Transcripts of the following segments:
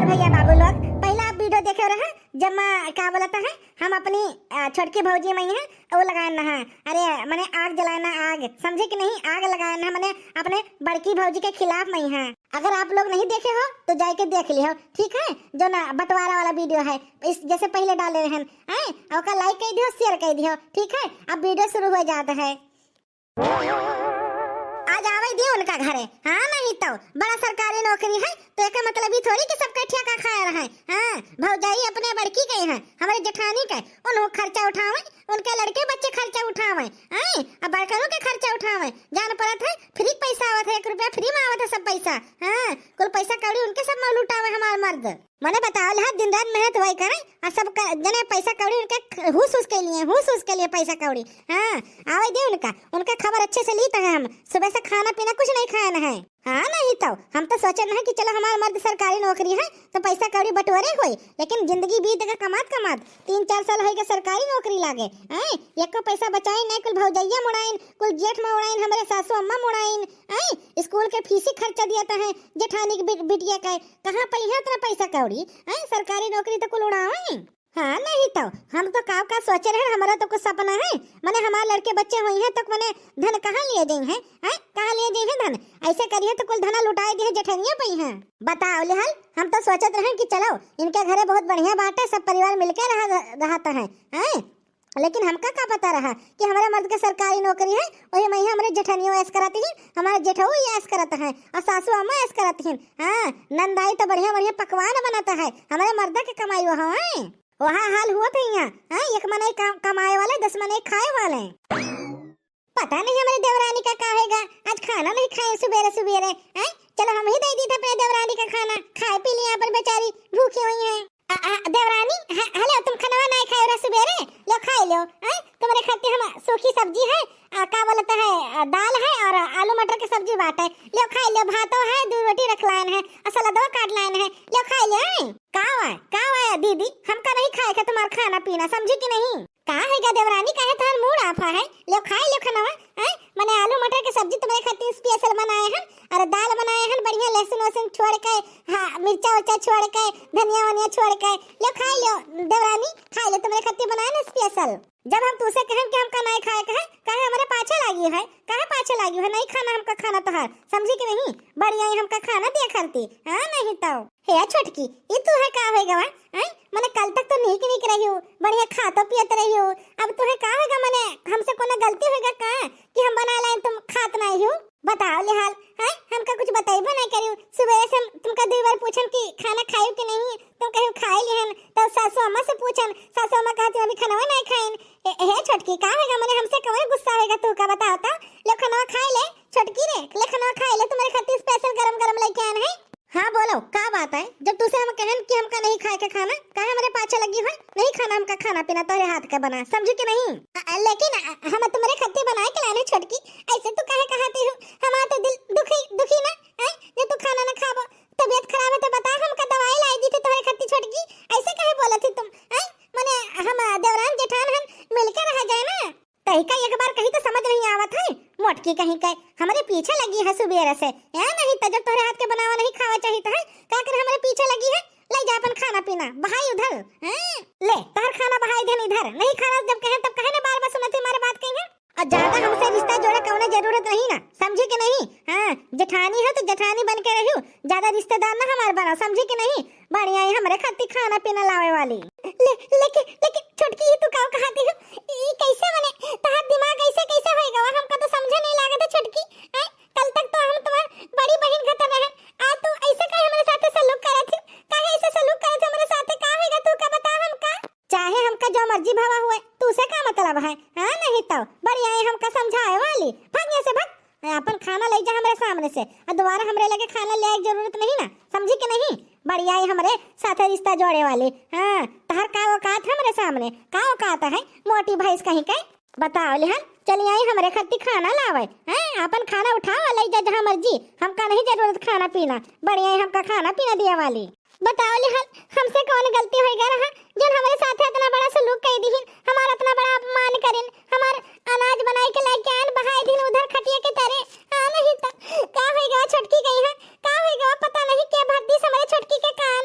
भैया बाबू लोग, पहला आप वीडियो देखे रहे जब मैं क्या बोलता है हम अपनी छोटकी भौजी में है वो लगाना है। अरे मैंने आग जलाना, आग समझे कि नहीं, आग लगाना है मैंने अपने बड़की भौजी के खिलाफ में है। अगर आप लोग नहीं देखे हो तो जाके देख लियो, ठीक है। जो ना बंटवारा वाला वीडियो है इस जैसे पहले डाले हैं, और लाइक कर दियो, शेयर कर दियो, ठीक है। अब वीडियो शुरू हो जाता है। आज आवे दियो उनका घरे, हाँ नहीं तो बड़ा सरकारी नौकरी है तो एक मतलब ही थोड़ी कि सबका ठेका खा रहा है। हाँ भौजाई अपने बड़की के हैं, हमारे जेठानी के, उन खर्चा उठावे, उनके लड़के बच्चे खर्चा उठावे, अब बड़कनों के खर्चा उठावे। जान पड़त है फ्री पैसा आवत है, 1 रुपया फ्री में आवत है सब पैसा। हाँ कुल पैसा कौड़ी उनके सब में लुटावे हमारे मर्द। मैंने बताओ है दिन रात मेहनत वही करे और सब जने पैसा कौड़ी उनके हुस के लिए पैसा कौड़ी। हाँ आवे दे उनका खबर अच्छे से लीते हैं हम। सुबह से खाना पीना कुछ नहीं खाना है। हाँ नहीं तो हम तो सोचे नहीं कि चलो हमारे मर्द सरकारी नौकरी है तो पैसा कौड़ी बटोरे हुई, लेकिन जिंदगी बीत गई कमात 3-4 साल हो गए सरकारी नौकरी लागे। एक को पैसा बचाई नहीं, कुल भौजैया मुड़ाइन, कुल जेठ में उड़ाइन, हमारे सासू अम्मा मुड़ाइन। स्कूल के फीसी खर्चा दिया है जेठानी की बिटिया का, कहाँ पे है इतना पैसा कौड़ी। सरकारी नौकरी तो कुल उड़ावे। हाँ नहीं तो हम तो का सोचे रहे, हमारा तो कुछ सपना है। मैंने हमारे लड़के बच्चे हुई हैं तो मैंने धन कहाँ लिए गए हैं, कहाँ लिए गए हैं धन। ऐसे करिए तो कुल धना लुटाए दिए जेठनिया पे हैं। बताओ लिहाल हम तो सोचते रहे कि चलो इनके घरे बहुत बढ़िया बात है, सब परिवार मिलकर रहता है। लेकिन हमका क्या पता रहा कि हमारे मर्द के सरकारी नौकरी है, वही मैं हमारे जेठनियों ऐस कराती हैं, हमारे जेठऊ ऐस करता है और सासू अम्मा ऐस कराती हैं। नंदाई तो बढ़िया बढ़िया पकवान बनाता है, हमारे मर्द के कमाई वहाँ हाल हुआ था यहाँ। एक मने कमाए वाले 10 मने खाए वाले। पता नहीं हमारे देवरानी का क्या होगा, आज खाना नहीं खाए सुबेरे। चलो हम ही दे दी था अपने देवरानी का खाना, खाए पी लिया पर बेचारी भूखी हुई है। देवरानी हेलो, तुम खाना नहीं खाए रहे सुबेरे, लो खा लो। तुम्हारे खाते हम सूखी सब्जी है, क्या बोलता है दाल है और आलू मटर की सब्जी बाटे, लो खा लो। भातो है, 2 रोटी रख लाइन है और सलाद काट लाइन है, लो खा लो। का दीदी हमका नहीं खाए का तुम्हारा खाना पीना, समझी कि नहीं। कहा है क्या देवरानी, कहे तो मूड आफा है, लो खाए लो खाना। मैंने आलू मटर की सब्जी तुम्हारे खातिर स्पेशल बनाए हैं और दाल बनाए हैं बढ़िया, लहसुन वसुन छोड़ के, मिर्चा उर्चा छोड़ के, धनिया वनिया छोड़ के, लो खा लो देवरानी, खा लो तुम्हारे खातिर बनाए ना स्पेशल। जब हम तुझसे कहें कि हमका नहीं खाए कहे हमारे पाछे लागी है, कहे पाछे लागी है, नहीं खाना हमका खाना तो है, समझी कि नहीं। बढ़िया हमका खाना दिया करती। हाँ नहीं तो हे छोटकी ये तू है का होएगा मैंने कल तक तो नहीं रही हूँ, बढ़िया खाता पियत रही हूँ, अब तुम्हें का होगा, मैंने हमसे कोई गलती होगा का कि हम बना लाए तुम खात नहीं हो। बताओ लिहाल हमका कुछ बताइबो नहीं करियो। सुबह से तुमका 2 बार पूछन कि खाना खायो कि नहीं, तुम कहियो खाए लिहन, तो सासू अम्मा से पूछन, सासू अम्मा कहती अभी खाना नहीं खाइन। हे छोटकी का होगा, मैंने हमसे कौन गुस्सा होगा तू का बताओ तो। ले खाना खाए ले छोटकी रे, ले खाना खाए ले, तुम्हारे खातिर स्पेशल गरम लेके आए हैं। हाँ बोलो क्या बात है, जब तुझसे हम कहन कि हमका नहीं खाए के खाना, काहे हमारे पाछे लगी है, नहीं खाना हमका खाना पीना तोरे हाथ का बना, समझी कि नहीं। लेकिन हम तुम्हारे खातिर बनाए के लाने छोटकी, ऐसे तू काहे कहती हो, हमारा तो दिल दुखी ना जे तू खाना ना खाबो, तबीयत खराब है तो बता, हमका दवाई लाई दी थी तुम्हारे खातिर छोटकी, ऐसे काहे बोलत थी तुम। माने हम देवरान जेठान हम मिलकर रह जाए ना, कहीं का एक बार कहीं तो समझ नहीं आवत है। मोटकी कहीं का हमारे पीछे लगी है सुबेरे से, नहीं तो जब तोहरे हाथ के बनावा नहीं खावा चाहिए तो है का कर हमारे पीछे लगी है। ले जा अपन खाना पीना बहाई उधर, ले तार खाना बहाई देन इधर, नहीं खाना जब कहे तब कहे ना, बार बार सुनती हमारे बात कहीं है। और ज्यादा हमसे रिश्ता जोड़े कौन जरूरत नहीं ना, समझी कि नहीं। जेठानी है तो जेठानी बन के रही, ज्यादा रिश्तेदार ना हमारे बना, समझी कि नहीं। बढ़िया है हमारे खातिर खाना पीना लावे वाली। लेकिन छोटकी तू का कहती हो, ई कैसे बने तहार दिमाग कैसे होएगा, हमका तो समझे नहीं लागत है छोटकी। कल तक तो हम तुम्हार बड़ी बहन खतर रहे, आज तू ऐसे काहे हमारे साथे सलूक करत है, काहे ऐसे सलूक करत है हमारे साथे, का होएगा तू का बता हमका। चाहे हमका जो मर्जी भावा हुए तू से का मतलब है। नहीं तो बढ़िया है हमका समझाए वाली, भाग यहाँ से भाग, अपन खाना ले जा हमारे सामने से, और दोबारा हमरे लगे खाना ले की जरूरत नहीं ना, समझी कि नहीं। बढ़िया है हमारे साथे रिश्ता जोड़े वाली। तहर का औकात है हमारे सामने, का औकात है मोटी भैंस कहीं का। बताओ लिहान चलिए आई हमारे खातिर खाना लावे, अपन खाना उठाओ ले जा जहाँ मर्जी, हमका नहीं जरूरत खाना पीना, बढ़िया है हमका खाना पीना दिया वाली। बताओ लिहान हमसे कौन गलती होएगा रहा जन हमारे साथे इतना बड़ा सलूक कर दीहिन, हमारा इतना बड़ा अपमान करिन, हमार अनाज बनाए के लेके आन बहाई दिन उधर खटिया के तरह। नहीं तो का होएगा छोटकी कहीं है, का होएगा पता नहीं के भर दी हमारे छोटकी के कान।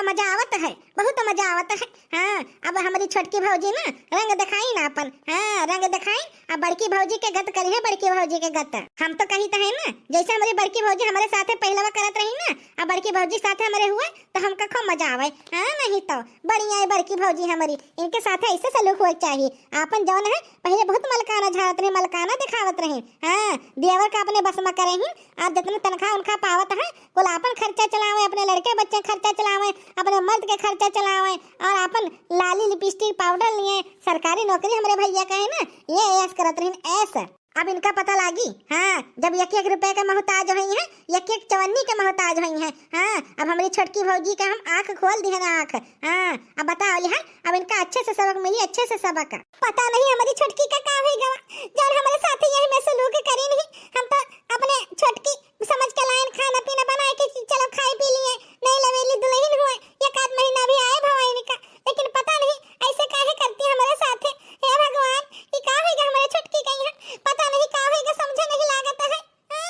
मजा आवत है, बहुत मजा आवत है। हाँ, अब हमारी छोटकी भौजी ना रंग दिखाई ना अपन, हाँ रंग दिखाई। अब बड़की भौजी के गत करी है, बड़की भौजी के गत हम तो कही तो है ना, जैसे हमारी बड़की भौजी हमारे साथे पहलवा करत रही ना, अब बड़की भौजी साथे हमारे हुए तो हमका खूब मजा आवे। हाँ नहीं तो बढ़िया है बड़की भौजी हमारी, इनके साथे ऐसे सलूक होना चाहिए। आपन जौन है पहले बहुत मलकाना झाड़त रहे, मलकाना दिखावत रहे। हाँ, देवर का अपने बस में करे ही, आप जितने तनख्वाह उनका पावत है कुल अपन खर्चा चलावे, अपने लड़के बच्चे खर्चा चलावे, अपने मर्द के खर्चा चलावे, और अपन लाली लिपस्टिक पाउडर लिए। सरकारी नौकरी हमारे भैया का है ना, ये ऐस करत रही ऐसा। अब इनका पता लागी, हाँ जब एक एक रुपए के मोहताज हुई है, एक एक चवन्नी के मोहताज हुई है। हाँ, अब हमारी छोटकी भौजी का हम आंख खोल दी है ना आंख। हाँ, अब बताओ लिहा, अब इनका अच्छे से सबक मिली, अच्छे से सबक। पता नहीं हमारी छोटकी का क्या होगा, जब हमारे साथ यही में सलूक करी नहीं। हम तो अपने छोटकी समझ के लाइन खाना पीना बनाए के चलो खाई पी लिए, नहीं लवेली दुल्हन हुए, एक आध महीना भी आए भवानी का, लेकिन पता नहीं ऐसे काहे करती हमारे साथ। हे भगवान, ये क्या होगा हमारे छोटकी का, यहाँ पता नहीं क्या होगा, समझे नहीं लागत है।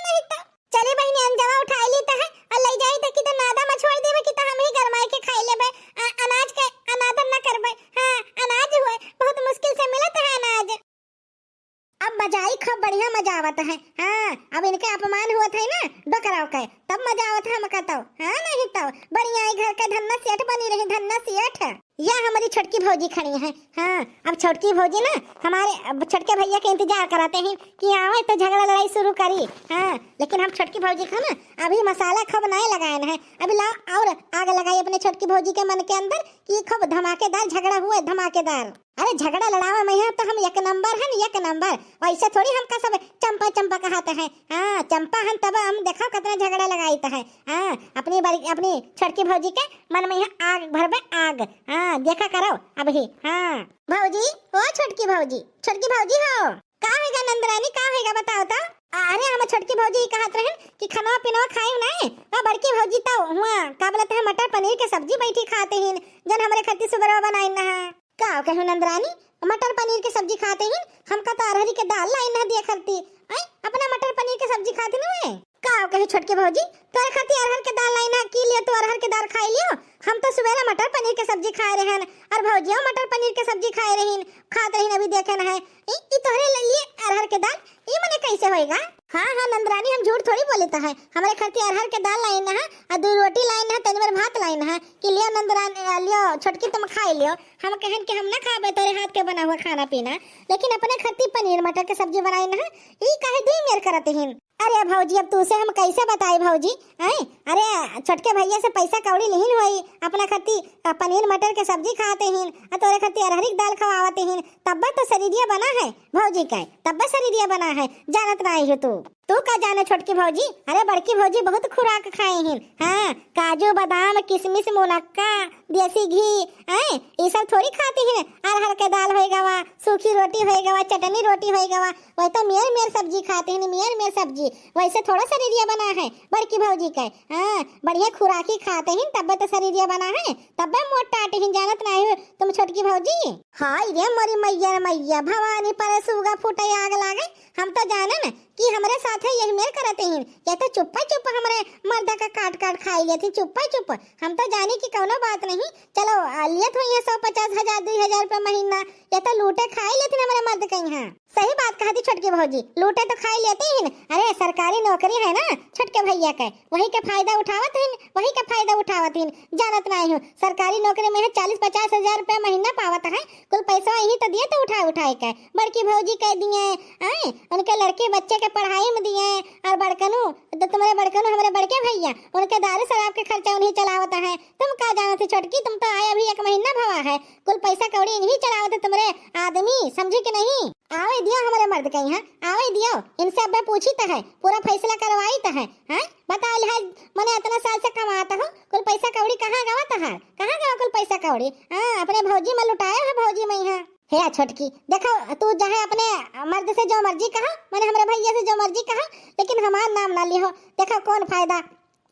नहीं तो चले बहनी अंजवा उठाई ली है और ले जाई तो कि तो नादा में छोड़ देवे कि तो हम ही गरमाई के खाई लेबे, अनाज के अनादर न करबे। हां, अनाज हुए बहुत मुश्किल से मिलत है अनाज। अब मजाई खूब बढ़िया मजा आवत है। हाँ, अब इनके अपमान हुआ था ना डोकराव के, तब मजा आवत है हमका तो। हाँ नहीं तो बढ़िया घर के धन्ना सेठ बनी रही, धन्ना सेठ। यह हमारी छोटकी भौजी खड़ी है। हाँ, अब छोटकी भौजी ना हमारे छोटके भैया के इंतजार कराते हैं कि आवे तो झगड़ा लड़ाई शुरू करी। हाँ, लेकिन हम छोटकी भौजी का ना अभी मसाला खूब नए लगाए हैं, अभी लाओ और आग लगाई अपने छोटकी भौजी के मन के अंदर कि खूब धमाकेदार झगड़ा हुए, धमाकेदार। अरे झगड़ा लड़ावा में है तो हम एक नंबर है, एक नंबर। वैसे थोड़ी हमका सब चंपा चंपा कहते हैं। हाँ, चंपा हम तब हम देखा कितना झगड़ा लगाई है। हाँ, अपनी छोटकी भौजी के मन में है आग भरबे आग। हाँ, देखा करो अभी। हाँ भौजी, ओ छोटकी भौजी, छोटकी भौजी हो का होगा नंदरानी, का होगा बताओ तो। अरे हम छोटकी भौजी कहत रहे कि खाना पीना खाई नहीं, और बड़की भौजी तो हुआ का बोलते हैं मटर पनीर के सब्जी बैठी खाते हैं, जन हमारे खत्ती सुबह बनाई ना है। का कहूं नंदरानी, मटर पनीर की सब्जी खाते हैं, हमका तो अरहरी के दाल लाई ना दिया करती। अपना मटर पनीर की सब्जी खाती ना वे। का कहे छोटके भौजी, तोरे खाती अरहर के दाल लाई ना की लियो, तो अरहर के दाल खाई लियो। हम तो सुबह मटर पनीर के सब्जी खाए रहन, और भौजिया मटर पनीर के सब्जी खाए रहीन, खात रहीन। अभी देखे ना है ई तोहरे लिए अरहर के दाल, ई मने कैसे होएगा। हाँ हाँ नंदरानी, हम झूठ थोड़ी बोले तो है, हमारे खाती अरहर के दाल लाई ना है, और 2 रोटी लाई ना है, 3 बार भात लाई ना है कि लियो नंदरानी, लियो छोटकी तुम खाई लियो। हम कहन कि हम ना खाबे तोरे हाथ के बना हुआ खाना पीना, लेकिन अपने खाती पनीर मटर के सब्जी बनाई ना है, ई काहे दी मेर करत हिन। अरे भौजी, अब तुसे हम कैसे बताई भौजी, हैं? अरे छोटके भैया से पैसा कौड़ी नहीं हुई, अपना खाती पनीर मटर के सब्जी खाते हिन, और तोरे खाती अरहरी दाल खवावते हिन, तब तो शरीरिया बना है भौजी का, तब शरीरिया बना है। जानत नहीं हो तू का जाने छोटकी भौजी। अरे बड़की भौजी बहुत खुराक खाए हिन। हाँ, काजू बादाम किशमिश मुनक्का देसी घी, हैं ये सब थोड़ी खाती हिन। अरहर के दाल होएगा वा, सूखी रोटी होएगा वा, चटनी रोटी होएगा वा, वही तो मेर सब्जी खाते हिन, मेर सब्जी। वैसे थोड़ा शरीरिया बना है बड़की भौजी का। हाँ, बढ़िया खुराकी खाते हिन, तब तो शरीरिया बना है, तब मोटा आटे हिन। जानत नहीं हो तुम छोटकी भौजी। हाय रे मोरी मैया मैया, भवानी पर सुगा फूटे आग लागे। हम तो जाने न कि हमारे साथ है यही मेर करते हैं, या तो चुप्पा चुप हमारे मर्दा का काट काट खाई लेती चुप्पा चुप। हम तो जाने की कोनो बात नहीं, चलो लिए तो ये 150,000 2,000 रुपए महीना, या तो लूटे खाई लेती हमारे मर्द कहीं। हाँ सही बात कहती छोटकी भौजी, लूटे तो खाई लेते हैं। अरे सरकारी नौकरी है ना छोटके भैया का, वही का फायदा उठावत हैं, वही का फायदा उठावत हैं। जानत नहीं हो सरकारी नौकरी में 40-50 हजार रुपए महीना पावत है, कुल पैसा यही तो दिए तो उठाए के बड़की भौजी कह दिए, उनके लड़के बच्चे के पढ़ाई में दिए, और बड़कनू तो तुम्हारे बड़कनू हमारे बड़के भैया उनके दारू शराब के खर्चा उन्हीं चलावत है। तुम का जानत छोटकी, तुम तो आए अभी 1 महीना भवा है, कुल पैसा कौड़ी इन्हीं चलावत तुम्हारे आदमी, समझे कि नहीं। आवे दियो हमारे मर्द कहीं, है आवे दियो, इनसे अब पूछी तो है, पूरा फैसला करवाई तो है। हैं बताओ लिहाज मैंने इतना साल से कमाता हूँ, कुल पैसा कौड़ी कहाँ गवा है, कहाँ गवा कुल पैसा कौड़ी। हाँ अपने भौजी में लुटाया है भौजी में। है हे छोटकी, देखो तू चाहे अपने मर्द से जो मर्जी कहा, मैंने हमारे भैया से जो मर्जी कहा, लेकिन हमारा नाम ना लियो। देखो कौन फायदा,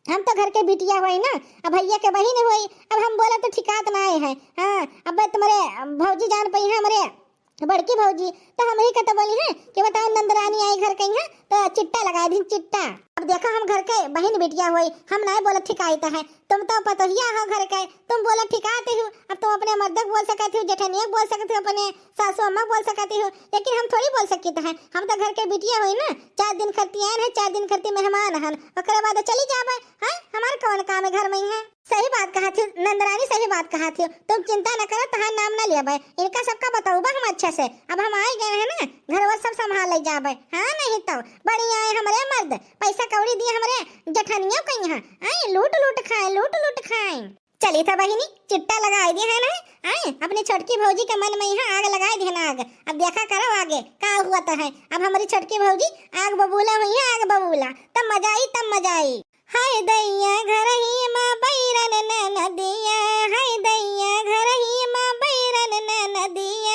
हम तो घर के बिटिया हुई ना, अब भैया के बहन हुई, अब हम बोले तो ठिकात ना आए हैं। हाँ अब तुम्हारे भौजी जान पई है हमारे बड़की भौजी तो हम ही कहते बोली है कि बताओ नंदरानी आई घर कहीं है तो चिट्टा लगा दी चिट्टा। अब देखो हम घर के बहन बेटिया हुई, हम नहीं बोला ठिकाईता है, तुम तो पतोहिया हो घर के, तुम बोला ठिकाते हो। अब तुम अपने मर्दक बोल सकती हो, जेठनिया बोल सकती हो, अपने सासू अम्मा बोल सकती हो, लेकिन हम थोड़ी बोल सकते हैं। हम तो घर के बेटिया हुई ना, 4 दिन खरती आए हैं, 4 दिन खरती मेहमान हन, ओकरे बाद चली जाबे हैं। हमार कौन काम है घर में है। सही बात कहा थी नंदरानी, सही बात कहा थी। तुम चिंता न करो, तहां नाम न लिया भाई, इनका सबका बताऊ बा हम अच्छे से। अब हम आए गए हैं ना, घर वो सब संभाल ले जाबे। हाँ नहीं तो बढ़िया है हमारे मर्द, पैसा कौड़ी दिए हमारे जठनियों कहीं है, आई लूट लूट खाए, लूट लूट खाए। चली था बहिनी, चिट्टा लगा दिया है ना, आई अपनी छोटकी भौजी के मन में यहाँ आग लगा दी है ना आग। अब देखा करो आगे क्या हुआ तो है। अब हमारी छोटकी भौजी आग बबूला हुई है, आग बबूला, तब मजा आई, तब मजा आई। हाय दैया घर ही माँ बैरन नदिया, हाय दैया घर ही माँ बैरन नदिया।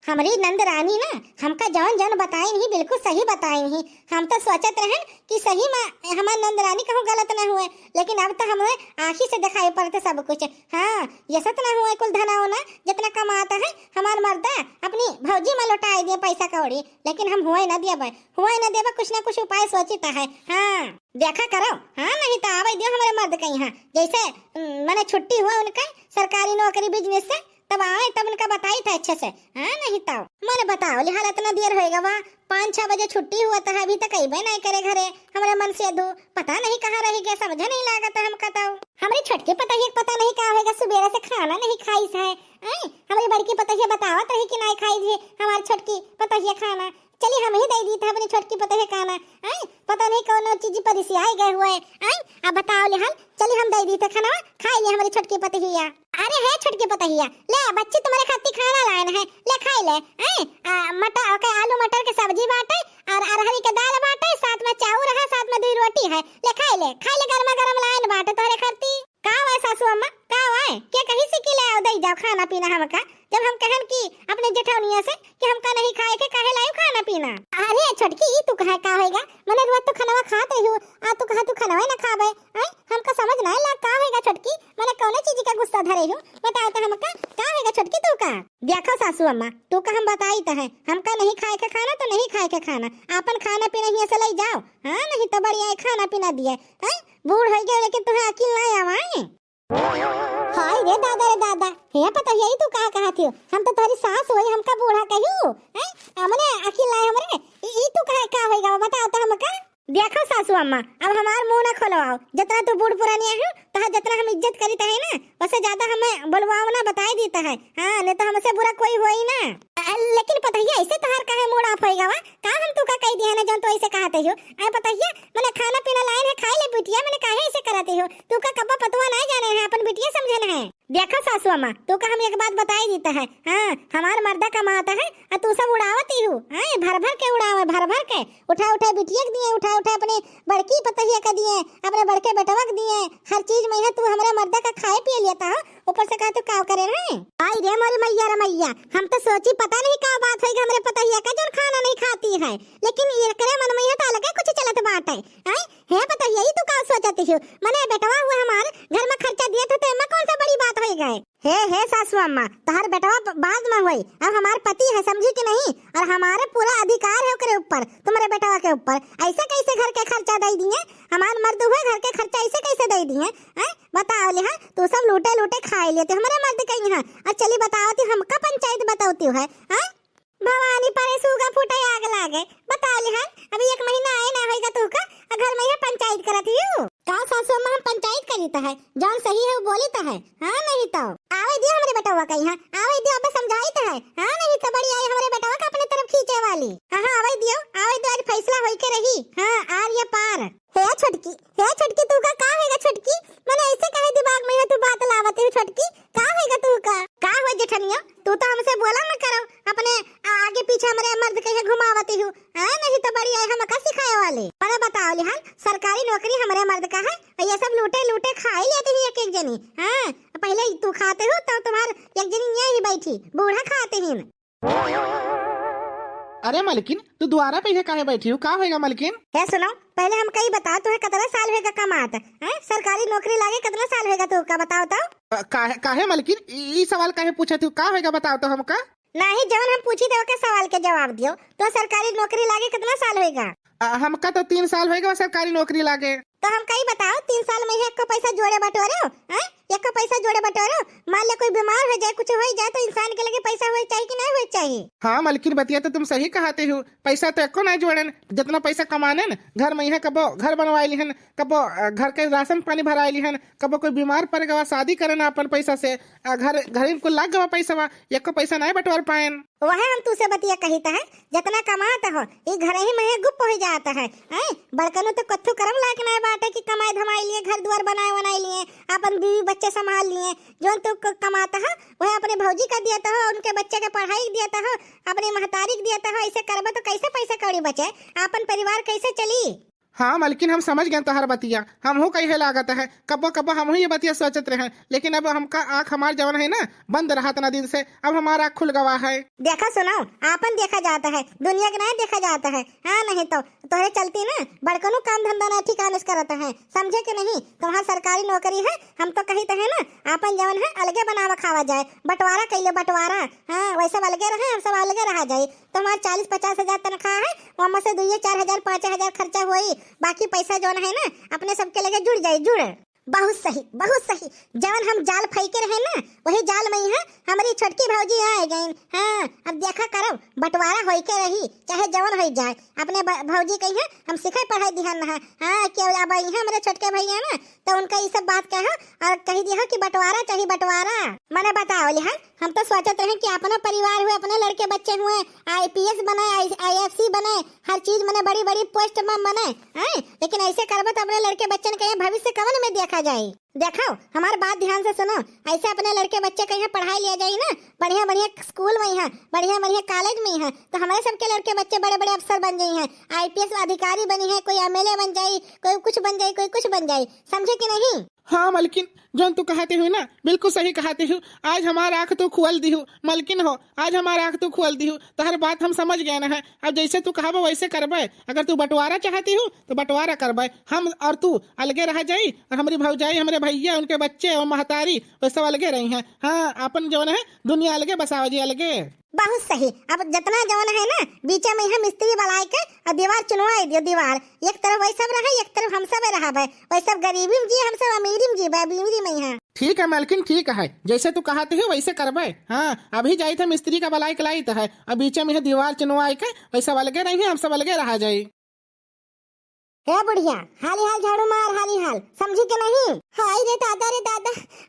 हमारी नंदरानी ना हमका जौन जौन बताई नहीं, बिल्कुल सही बताई नहीं। हम तो सोचत रहन कि सही में हमारी नंदरानी कहूँ गलत ना हुए, लेकिन अब तो हमें आँखी से दिखाई पड़ते सब कुछ। हाँ ये सत ना हुए, कुल धना होना जितना कमाता है हमार मर्दा अपनी भौजी में लौटाई दिए पैसा कौड़ी, लेकिन हम हुए न दिया, हुए न देबा, कुछ ना कुछ उपाय सोचता है। हाँ देखा करो, हाँ नहीं तो आवे दियो हमारे मर्द कहीं। हाँ जैसे मैंने छुट्टी हुआ उनका सरकारी नौकरी बिजनेस से, तब आए तब उनका बताई था अच्छे से। हाँ नहीं तो मैंने बताओ लिहाल इतना देर होएगा, वहाँ 5-6 बजे छुट्टी हुआ था, अभी तक अबे नहीं करे घरे। हमारे मन से दो पता नहीं कहाँ रही गया, समझ नहीं लगा था। हम बताओ हमारी छोटकी पता नहीं क्या होगा, सुबेरा से खाना नहीं खाई है। हमारी बड़की पतहिया बतावत रही कि नहीं खाई थी हमारी छोटकी पतहिया खाना, चलिए हम ही दे दी था अपनी छोटकी पतहिया खाना। पता नहीं कौन चीज पर से आई गए हुए। अब बताओ लिहाल, चलिए हम दे दी थे खाना, खाई ले हमारी छोटकी पतहिया। अरे है छोटकी पतहिया, ले बच्ची तुम्हारे खातिर खाना लाए हैं, ले खाई ले। मटर के आलू मटर के सब्जी बाटे और अरहरी के दाल बाटे, साथ में चावल है, साथ में 2 रोटी है, ले खाई ले गरमा गरम लाए बाटे तोहरे खातिर। का है सासू अम्मा, का है क्या कहीं से कि ले आओ दे जाओ खाना पीना हमका, जब हम कहन की अपने जेठौनिया से कि हमका नहीं खाए के काहे लायो खाना पीना। अरे छोटकी तू कहे का होएगा, मने रोज तो खाना खात रही हो, आ तू कहा तू खाना ना खाबे। हमका समझ ना ला का होएगा छोटकी, मने कौन चीज का गुस्सा धरे हो, बताओ तो हमका का होएगा छोटकी तू का। देखो सासू अम्मा तू का हम बताई तो है, हमका नहीं खाए के खाना तो नहीं खाए के खाना, अपन खाना पीना ही से ले जाओ। हाँ नहीं तो बढ़िया खाना पीना दिए। बूढ़ हो गए लेकिन तुम्हें अकील नहीं आवाए। हाय रे दादा हे पता यही तू कहा थी, हम तो तुम्हारी सास होई, हमका बूढ़ा कहियो। हमने अकील लाए हमरे ई तू का होएगा बताओ तो हमका। देखो सासू अम्मा अब हमार मुंह ना खोलवाओ, जितना तू बूढ़ पुरानी है तो जितना हम इज्जत करीता है ना, वैसे ज्यादा हमें बोलवाओ ना, बताई देता है। हाँ नहीं तो हमसे बुरा कोई हो ही ना। लेकिन पतहिया ऐसे तोहार काहे मूड ऑफ होएगा वा, का हम तू का कह दिया ना जन तो ऐसे कहते हो। पतहिया मैंने खाना पीना लाए है, खाई ले बिटिया, मैंने काहे ऐसे करते हो, तू का कब्बा पतवा नहीं जाने है, अपन बिटिया समझना है। देखो सासू अम्मा तू का हम एक बात बताई देता है। हाँ हमार मर्दा कमाता है और तू सब उड़ावती हो। भर भर के उड़ावे, भर भर के उठा उठा बिटिया के दिए, उठा उठा अपने बड़की पतहिया का दिए, अपने बड़के बेटवा के दिए, हर चीज में है तू हमारे मर्दा का खाए पिए लेता हो, ऊपर से कहा तू का करे रहे। आई रे मोरी मैया रे मैया, हम तो सोची पता नहीं क्या बात है हमारे पतहिया का जो खाना नहीं खाती है, लेकिन ये करे मन में तो अलग कुछ चलत बात है। है पतहिया ही तू का सोचती हो, मने बेटवा हुआ हमारे घर में खर्चा दिया था तो एमा कौन सा बड़ी बात हो गए। हे सासू अम्मा तोहर बेटवा बाद में हुई, अब हमारे पति है समझी कि नहीं, और हमारे पूरा अधिकार है ओकरे ऊपर, तुम्हारे बेटवा के ऊपर। ऐसे कैसे घर के खर्चा दे दिए, हमारे मर्द हुए घर के खर्चा ऐसे कैसे दे दिए। बताओ लिहा तू सब लूटे लूटे खाई लेते हमारे मर्द कहीं है। और चली बताओ ती हमका पंचायत बताती है। भवानी परे सूगा फूटे आग लागे, बताओ लिहा अभी 1 महीना आए ना होएगा तू का घर में पंचायत करती हूँ का सासू अम्मा, हम पंचायत करीता है, जौन सही है वो बोलीता है। हाँ नहीं तो आवे दियो हमारे बेटवा कहीं, हाँ आवे दियो अब समझाई तो है। हाँ नहीं तो बड़ी आई हमारे बेटवा का अपने तरफ खींचे वाली। हाँ आवे दियो आज फैसला होई के रही। हाँ आर या पार। हे छोटकी तू का होएगा छोटकी, मैंने ऐसे कहे दिमाग में है तू बात लावती है छोटकी, का होएगा तू का हो जेठनिया, तू तो हमसे बोला ना करो, अपने आगे पीछे हमारे मर्द कहीं घुमावती हूँ। नहीं तो बड़ी आई हम का सिखाए वाले। पर बताओ लिहाल सरकारी नौकरी हमारे मर्द का है, ये सब लूटे लूटे खाई लेते ही एक जनी। हाँ पहले तू खाते हो तो तुम्हार एक जनी यहाँ ही बैठी, बूढ़ा खाते ही। अरे मालकिन तू द्वारा पे काहे बैठी हो, का होएगा मालकिन। है सुनो पहले हम कहीं बताओ तुम्हें कितना साल होएगा कमात है, सरकारी नौकरी लागे कितना साल होएगा तू का बताओ तो। काहे मालकिन ई सवाल काहे पूछे तू, का होएगा बताओ तो हमका। नहीं जवन हम पूछी थे ओके सवाल के जवाब दियो। तो सरकारी नौकरी लागे कितना साल होएगा? हमका तो 3 साल होएगा सरकारी नौकरी लागे। तो हम कहीं बताओ 3 साल में एक को पैसा जोड़े बटोरे हो? हैं? एक को पैसा जोड़े बटोरे हो? मान ले कोई बीमार हो जाए, कुछ हो जाए तो इंसान के लगे पैसा होए चाहिए कि नहीं होए चाहिए? हाँ मलकिन बतिया तो तुम सही कहते हो, पैसा तो एको नहीं जोड़न। जितना पैसा कमाने न घर में यहाँ कबो घर बनवाई लिहन, कबो घर के राशन पानी भराई लिहन, कबो कोई बीमार पड़ गवा शादी करना अपन पैसा से, घर को लाग गवा पैसा, एको पैसा नहीं बटवार पाएन। वह हम तुसे बतिया कहता है जितना कमाता हो ये घर ही में गुप्त हो जाता है। बड़कनो तो कथु कर्म लायक नहीं बात है कि कमाई धमाई लिए, घर द्वार बनाए लिए, अपन बीवी बच्चे संभाल लिए। जो तू कमाता है वह अपने भौजी का दिया हो, उनके बच्चे के पढ़ाई दिया हो, अपने महतारी के दिया हो। ऐसे करबा तो कैसे पैसा कौड़ी बचे, अपन परिवार कैसे चली? हाँ मलकिन हम समझ गए तोहर बतिया, हम हो कहे लागत है कबो कबो हम ये बतिया सोचत रहे, लेकिन अब हमका आँख हमार जवन है ना बंद रहा तना दिन से, अब हमारा आँख खुल गवा है। देखा सुनो आपन देखा जाता है, दुनिया का नहीं देखा जाता है। हाँ नहीं तो तोहरे चलती ना बड़कनो काम धंधा ना ठिकाने से करता है, समझे कि नहीं? तुम्हारा सरकारी नौकरी है, हम तो कही है ना आपन जवन है अलगे बनावा खावा जाए, बंटवारा कैले बंटवारा। हाँ वैसे अलगे रहे, हम सब अलगे रहा जाए। तो हमारे 40-50 हजार तनख्वाह है, वहाँ से 2-4 हजार 5 हजार खर्चा हुई, बाकी पैसा जो है ना अपने सबके लगे जुड़ जाए जुड़। बहुत सही बहुत सही। जवन हम जाल फेंके रहे ना वही जाल में है हमारी छोटकी भौजी आ गई। हाँ अब देखा करो बंटवारा होई के रही चाहे जवन हो जाए, अपने भौजी कही है हम सिखाई पढ़ाई दिहन है। हाँ क्यों अब है हमारे छोटके भैया ना तो उनका ये सब बात कहो और कही दिया कि बंटवारा चाहिए बंटवारा। मैंने बताओ लिहा हम तो सोचते रहे कि अपना परिवार हुए, अपने लड़के बच्चे हुए, IPS बने, IFC बने, हर चीज बने, बड़ी बड़ी पोस्ट में बने। लेकिन ऐसे करबो तो अपने लड़के बच्चे के भविष्य कवन में देखा जाए? देखो हमारी बात ध्यान से सुनो, ऐसे अपने लड़के बच्चे कहीं पढ़ाई लिया जाए ना बढ़िया बढ़िया स्कूल में है, बढ़िया बढ़िया कॉलेज में है, तो हमारे सबके लड़के बच्चे बड़े बड़े अफसर बन गए हैं, IPS अधिकारी बनी है, कोई MLA बन जाए, कोई कुछ बन जाए, कोई कुछ बन जाए, समझे कि नहीं? हाँ मलकिन जो तू कहते हो ना बिल्कुल सही कहते हो। आज हमारा आँख तू खोल दी हो मलकिन हो, आज हमारा आँख तू खोल दी हो, तो हर बात हम समझ गए ना है। अब जैसे तू कहा वैसे करबे, अगर तू बंटवारा चाहती हो तो बंटवारा करबे, हम और तू अलगे रह जाई, और हमारी भौजाई हमारे भैया उनके बच्चे और महतारी वे सब अलगे रही हैं। हाँ अपन जो है दुनिया अलगे बसाओ जी अलगे। बहुत सही। अब जितना जवन है ना बीच में हम मिस्त्री बनाए के और दीवार चुनवाई दियो, दीवार एक तरफ वही सब रहे, एक तरफ हम सब रहा है, वही सब गरीबी में जी, हम सब अमीरी में जी, बीमारी में है। ठीक है मलकिन ठीक है, जैसे तू कहते हो वैसे करबे। हाँ अभी जाई थे मिस्त्री का बलाई कलाई तो है, अब बीच में है दीवार चुनवाई के वैसे अलगे रही, हम सब अलगे रहा जाये। हे बुढ़िया हाली हाल झाड़ू मार, हाली हाल, समझी के नहीं? हाय रे दादा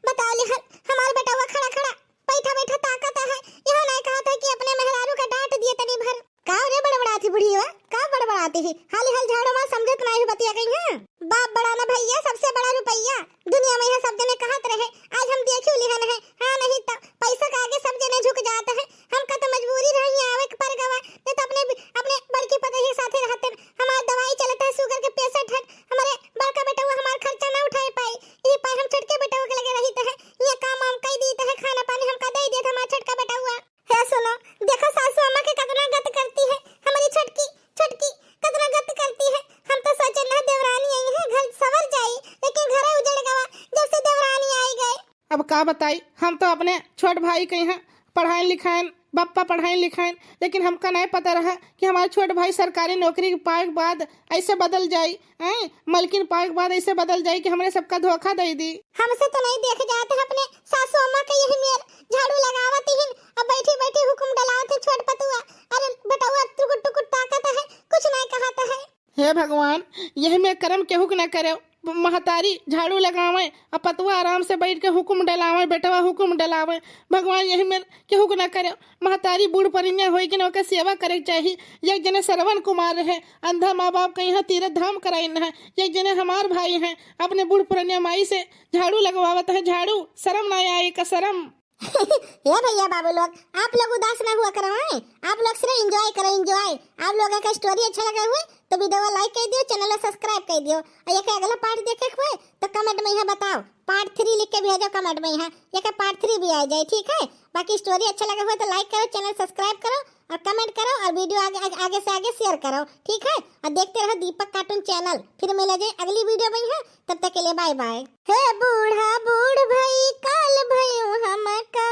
बताओ ले हमारे बेटा हुआ खड़ा खड़ा बैठा बैठा ताकत है, यह नहीं कहा था कि अपने मेहरारू का डांट दिए तनी भर। का रे बड़बड़ाती बुढ़िया, का बड़बड़ाती है? हाली हाल झाड़ू मार, समझत नहीं बतिया गई है। बाप बड़ा ना भैया, सबसे बड़ा रुपया दुनिया में है, सब जने कहत रहे, आज हम देखियो लिहन है। हाँ नहीं तो पैसा के आगे सब जने झुक जाता है, हमका तो मजबूरी रही आवे के पर गवा, नहीं तो अपने बड़की पति के साथे रहते। हमार दवाई चलता है शुगर के 65 है, हमारे बड़का बेटा हुआ हमार खर्चा ना उठाए पाई, ये पाई हम छोटके बेटा के लगे रही है, ये काम हम कई दी है, खाना पानी हमका दे दिया हमारा छोटका बेटा हुआ है। सुनो देखो सासू अम्मा के कितना गत करती है, हमारी छोटकी कितना गत करती है। हम तो सोचे ना देवरानी आई है घर सवर जाए, लेकिन घर उजड़ गवा जब से देवरानी आई गए। अब का बताई, हम तो अपने छोट भाई के यहाँ पढ़ाई लिखाएं, बप्पा पढ़ाई लिखाएं, लेकिन हमका नहीं पता रहा कि हमारे छोटे भाई सरकारी नौकरी पाए के बाद ऐसे बदल जाये, मलकिन पाए के बाद ऐसे बदल जाये कि हमने सबका धोखा दे दी। हमसे तो नहीं देखे जाते अपने सासू अम्मा के यही मेर झाड़ू लगावती हिन, अब बैठी बैठी हुक्म डलावत है छोट पतुआ, अरे बेटुआ टुकुर टुकुर ताकत है, कुछ नहीं कहता है। हे भगवान यही में कर्म केहू न करे, महतारी झाड़ू लगावे और पतवा आराम से बैठ के हुक्म डलावे, बेटवा हुक्म डलावे। भगवान यही में केहू न करे, महतारी बूढ़ परिन्या होई कि ओकर सेवा करे चाहिए। एक जने श्रवण कुमार है, अंधा माँ बाप के यहाँ तीर्थ धाम कराइन है, एक जने हमार भाई हैं अपने बूढ़ परिन्या माई से झाड़ू लगवावत है, झाड़ू शर्म नहीं आए का शर्म। ये भैया बाबू लोग आप लोग उदास ना हुआ करो, आप लोग सिर्फ एंजॉय करो एंजॉय। आप लोगों का स्टोरी अच्छा लगा हुआ तो वीडियो को लाइक कर दियो, चैनल को सब्सक्राइब कर दियो, और ये अगला पार्ट देखे हुए तो कमेंट में यहाँ बताओ पार्ट 3 लिख के भेजो कमेंट में, यहाँ ये पार्ट 3 भी आ जाए, ठीक है। बाकी स्टोरी अच्छा लगा हुआ तो लाइक करो, चैनल सब्सक्राइब करो और कमेंट करो और वीडियो आगे से आगे शेयर करो, ठीक है। और देखते रहो दीपक कार्टून चैनल। फिर मिले जाए अगली वीडियो में है, तब तक के लिए बाय बाय। हे बूढ़ा बूढ़ भाई काल भयो हम का